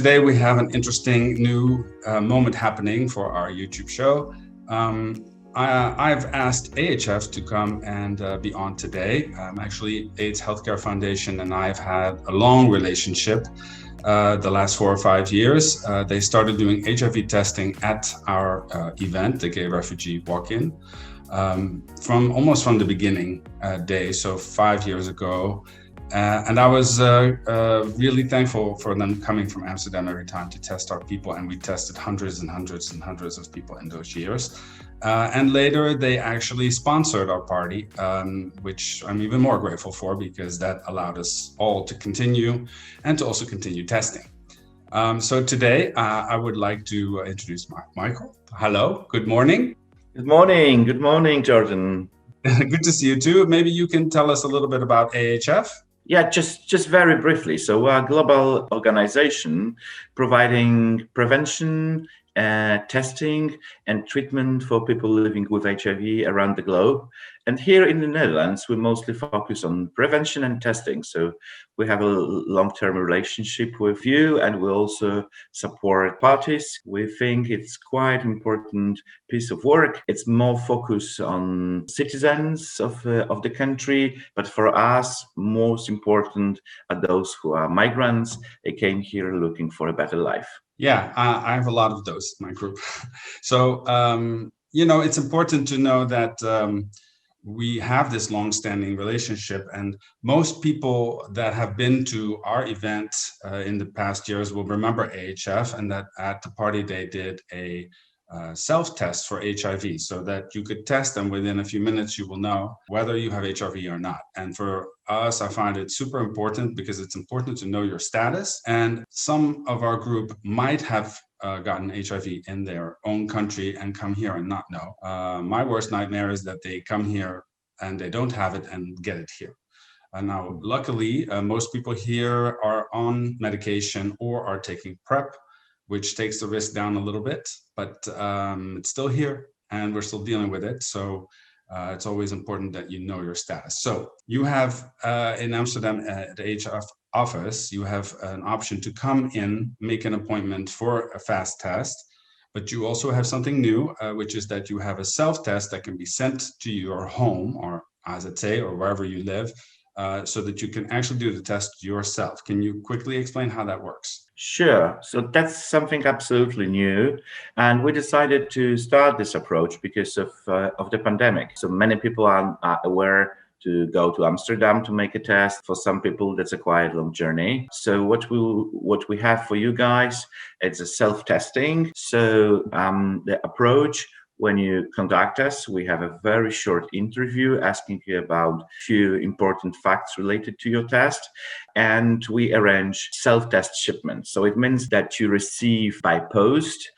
today we have an interesting new moment happening for our YouTube show. I've asked AHF to come and be on today. Actually, AIDS Healthcare Foundation and I have had a long relationship the last 4 or 5 years. They started doing HIV testing at our event, the Gay Refugee Walk-In, from the beginning day, so 5 years ago. And I was really thankful for them coming from Amsterdam every time to test our people, and we tested hundreds and hundreds and hundreds of people in those years. And later they actually sponsored our party, which I'm even more grateful for, because that allowed us all to continue and to also continue testing. So today I would like to introduce Michael. Hello, good morning. Good morning, Jordan. Good to see you too. Maybe you can tell us a little bit about AHF. Yeah, just very briefly. So we're a global organization providing prevention, testing and treatment for people living with HIV around the globe. And here in the Netherlands, we mostly focus on prevention and testing. So we have a long-term relationship with you, and we also support parties. We think it's quite important piece of work. It's more focused on citizens of the country, but for us, most important are those who are migrants. They came here looking for a better life. Yeah, I have a lot of those in my group. So, it's important to know that we have this long-standing relationship, and most people that have been to our event in the past years will remember AHF, and that at the party they did a self-test for HIV, so that you could test them within a few minutes. You will know whether you have HIV or not. And for us, I find it super important because it's important to know your status. And some of our group might have gotten HIV in their own country and come here and not know. My worst nightmare is that they come here and they don't have it and get it here. Now, luckily, most people here are on medication or are taking PrEP, which takes the risk down a little bit, but it's still here and we're still dealing with it. So it's always important that you know your status. So you have in Amsterdam at the HF office, you have an option to come in, make an appointment for a fast test, but you also have something new, which is that you have a self-test that can be sent to your home or AZT or wherever you live, so that you can actually do the test yourself. Can you quickly explain how that works? Sure. So that's something absolutely new. And we decided to start this approach because of the pandemic. So many people are aware to go to Amsterdam to make a test. For some people, that's a quite long journey. So what we have for you guys, it's a self-testing. So the approach, when you contact us, we have a very short interview asking you about a few important facts related to your test, and we arrange self-test shipment. So it means that you receive by post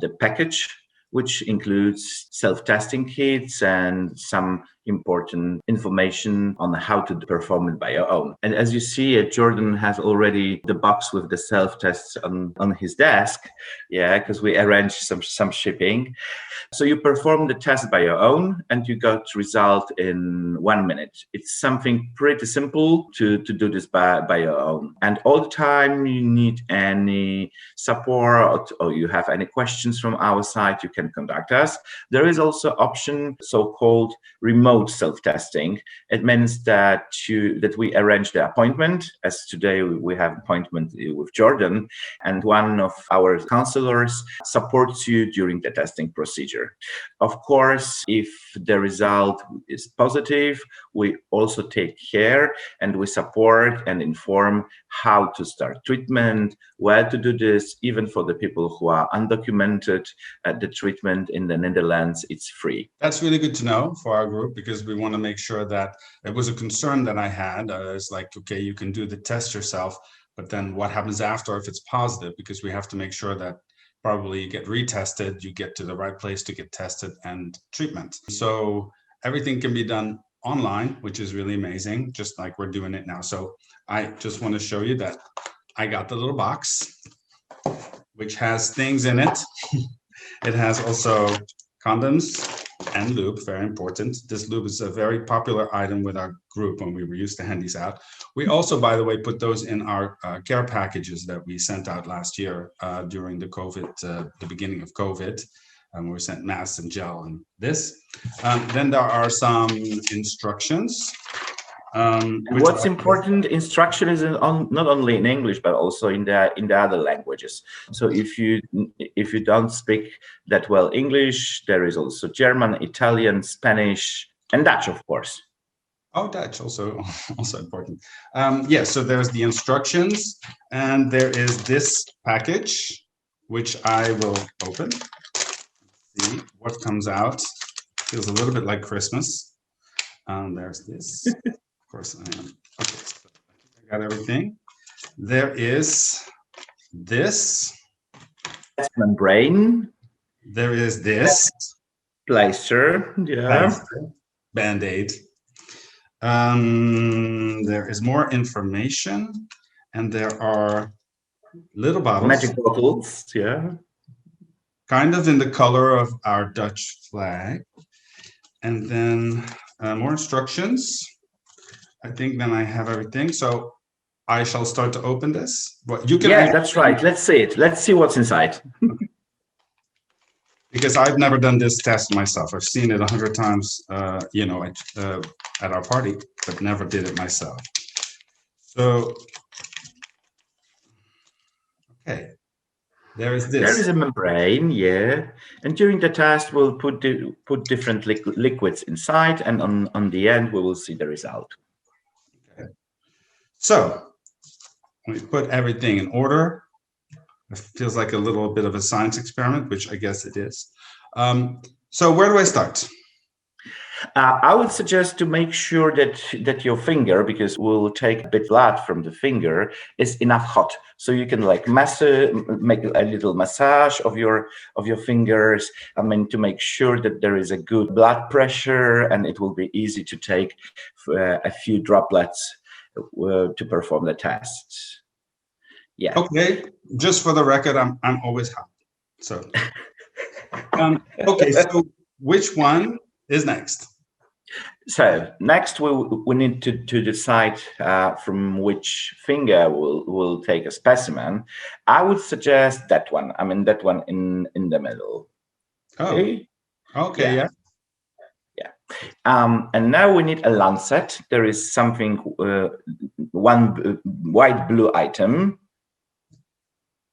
the package, which includes self-testing kits and some important information on how to perform it by your own. And as you see, Jordan has already the box with the self-tests on his desk, because we arranged some shipping. So you perform the test by your own and you got result in 1 minute. It's something pretty simple to do this by your own. And all the time you need any support or you have any questions from our side, you can contact us. There is also option so-called remote self-testing. It means that we arrange the appointment, as today we have appointment with Jordan, and one of our counselors supports you during the testing procedure. Of course, if the result is positive, we also take care and we support and inform how to start treatment, where to do this. Even for the people who are undocumented, the treatment in the Netherlands, it's free. That's really good to know for our group, because we want to make sure that it was a concern that I had. It's like, okay, you can do the test yourself, but then what happens after if it's positive? Because we have to make sure that probably you get retested, you get to the right place to get tested and treatment. So everything can be done online, which is really amazing, just like we're doing it now. So I just want to show you that I got the little box, which has things in it. It has also condoms, and lube, very important. This lube is a very popular item with our group when we were used to hand these out. We also, by the way, put those in our care packages that we sent out last year during the the beginning of COVID. We sent masks and gel and this. Then there are some instructions. What's important, instruction is not only in English but also in the other languages. So if you don't speak that well English, there is also German, Italian, Spanish, and Dutch, of course. Oh, Dutch also important. Yeah, so there's the instructions, and there is this package, which I will open. See what comes out. Feels a little bit like Christmas. There's this. Of course, I am. Okay, so I got everything. There is this. That's membrane. There is this. Plaster. Yeah. Band-Aid. There is more information, and there are little bottles. Magic bottles, yeah. Kind of in the color of our Dutch flag. And then more instructions. I think then I have everything. So I shall start to open this. But you can. Yeah, that's right. Let's see it. Let's see what's inside. Because I've never done this test myself. I've seen it 100 times, you know, at our party, but never did it myself. So, okay, there is this. There is a membrane, yeah. And during the test, we'll put different liquids inside, and on the end, we will see the result. Okay. So, we put everything in order. It feels like a little bit of a science experiment, which I guess it is. So where do I start? I would suggest to make sure that your finger, because we'll take a bit blood from the finger, is enough hot, so you can like make a little massage of your fingers. I mean, to make sure that there is a good blood pressure, and it will be easy to take a few droplets to perform the test. Yeah. Okay. Just for the record, I'm always hot. So, okay. So, which one is next? So next, we need to decide from which finger we'll take a specimen. I would suggest that one. I mean, that one in the middle. Okay. Oh. Okay. Yeah. And now we need a lancet. There is something, one white blue item.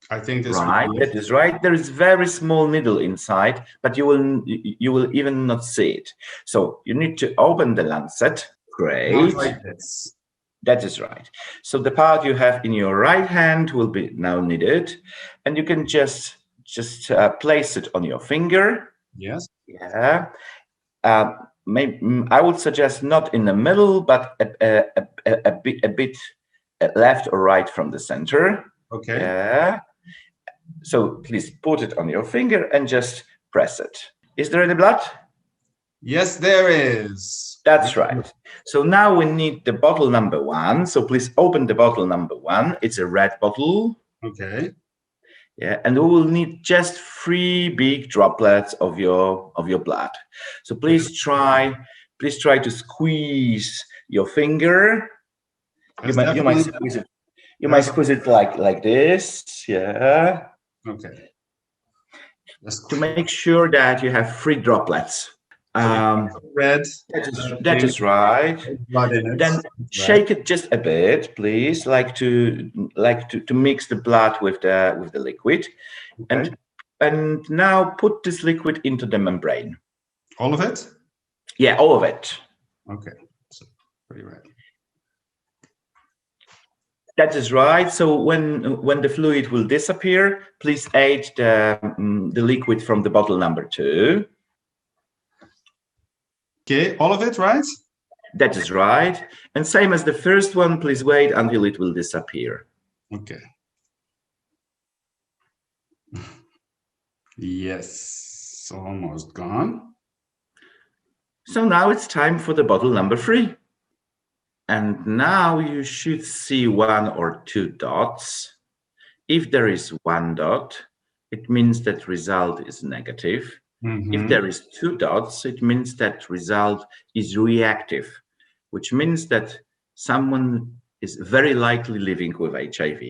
I think this right. That is right. There is very small needle inside, but you will even not see it. So you need to open the lancet. Great. Like this. That is right. So the part you have in your right hand will be now needed, and you can just place it on your finger. Yes. Yeah. Maybe I would suggest not in the middle, but a bit left or right from the center. Okay. Yeah. So please put it on your finger and just press it. Is there any blood? Yes, there is. That's right. So now we need the bottle number 1. So please open the bottle number 1. It's a red bottle. Okay. Yeah, and we will need just 3 big droplets of your blood. So please try to squeeze your finger. You might squeeze it. You might squeeze it like this. Yeah. Okay. To make sure that you have 3 droplets. Red. That is right. Blood in it. Then shake it just a bit, please, like to mix the blood with the liquid. Okay. And now put this liquid into the membrane. All of it? Yeah, all of it. Okay. So pretty red. That is right. So when the fluid will disappear, please add the liquid from the bottle number 2. Okay, all of it, right? That is right. And same as the first one, please wait until it will disappear. Okay. Yes, almost gone. So now it's time for the bottle number 3. And now you should see 1 or 2 dots. If there is 1 dot, it means that result is negative. If Mm-hmm. there is 2 dots, it means that result is reactive, which means that someone is very likely living with HIV.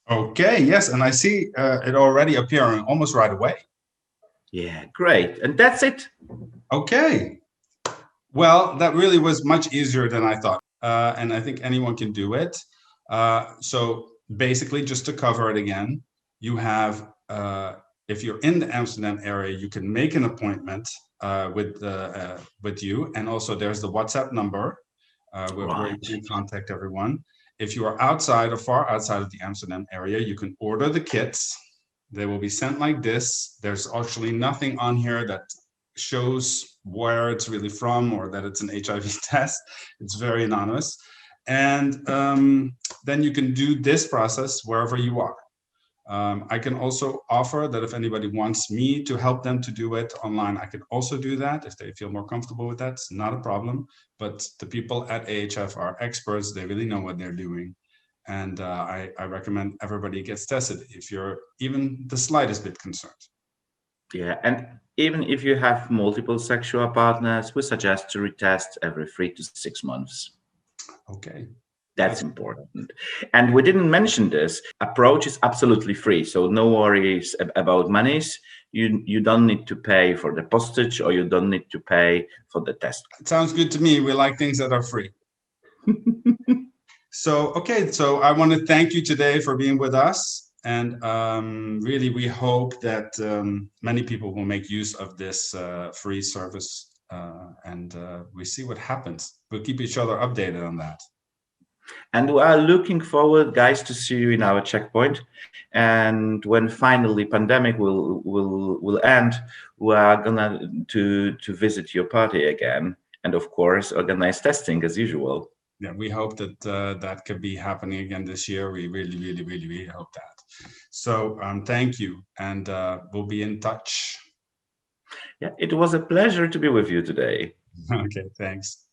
Okay, yes, and I see it already appearing almost right away. Yeah, great. And that's it. Okay, well, that really was much easier than I thought, and I think anyone can do it. So basically, just to cover it again, you have, if you're in the Amsterdam area, you can make an appointment with you, and also there's the WhatsApp number where you Right. can contact everyone. If you are outside or far outside of the Amsterdam area, you can order the kits. They will be sent like this. There's actually nothing on here that shows where it's really from or that it's an HIV test. It's very anonymous. And then you can do this process wherever you are. I can also offer that if anybody wants me to help them to do it online, I can also do that if they feel more comfortable with that. It's not a problem. But the people at AHF are experts. They really know what they're doing. And I recommend everybody gets tested if you're even the slightest bit concerned. Yeah, and even if you have multiple sexual partners, we suggest to retest every 3 to 6 months. Okay. That's important. And we didn't mention this. Approach is absolutely free, so no worries about monies. You don't need to pay for the postage, or you don't need to pay for the test. It sounds good to me. We like things that are free. So, okay, so I want to thank you today for being with us. And really, we hope that many people will make use of this free service, and we see what happens. We'll keep each other updated on that. And we are looking forward, guys, to see you in our checkpoint. And when finally pandemic will end, we are gonna to visit your party again, and of course organize testing as usual. Yeah, we hope that that could be happening again this year. We really, really, really, really hope that. So thank you, and we'll be in touch. Yeah, it was a pleasure to be with you today. Okay, thanks.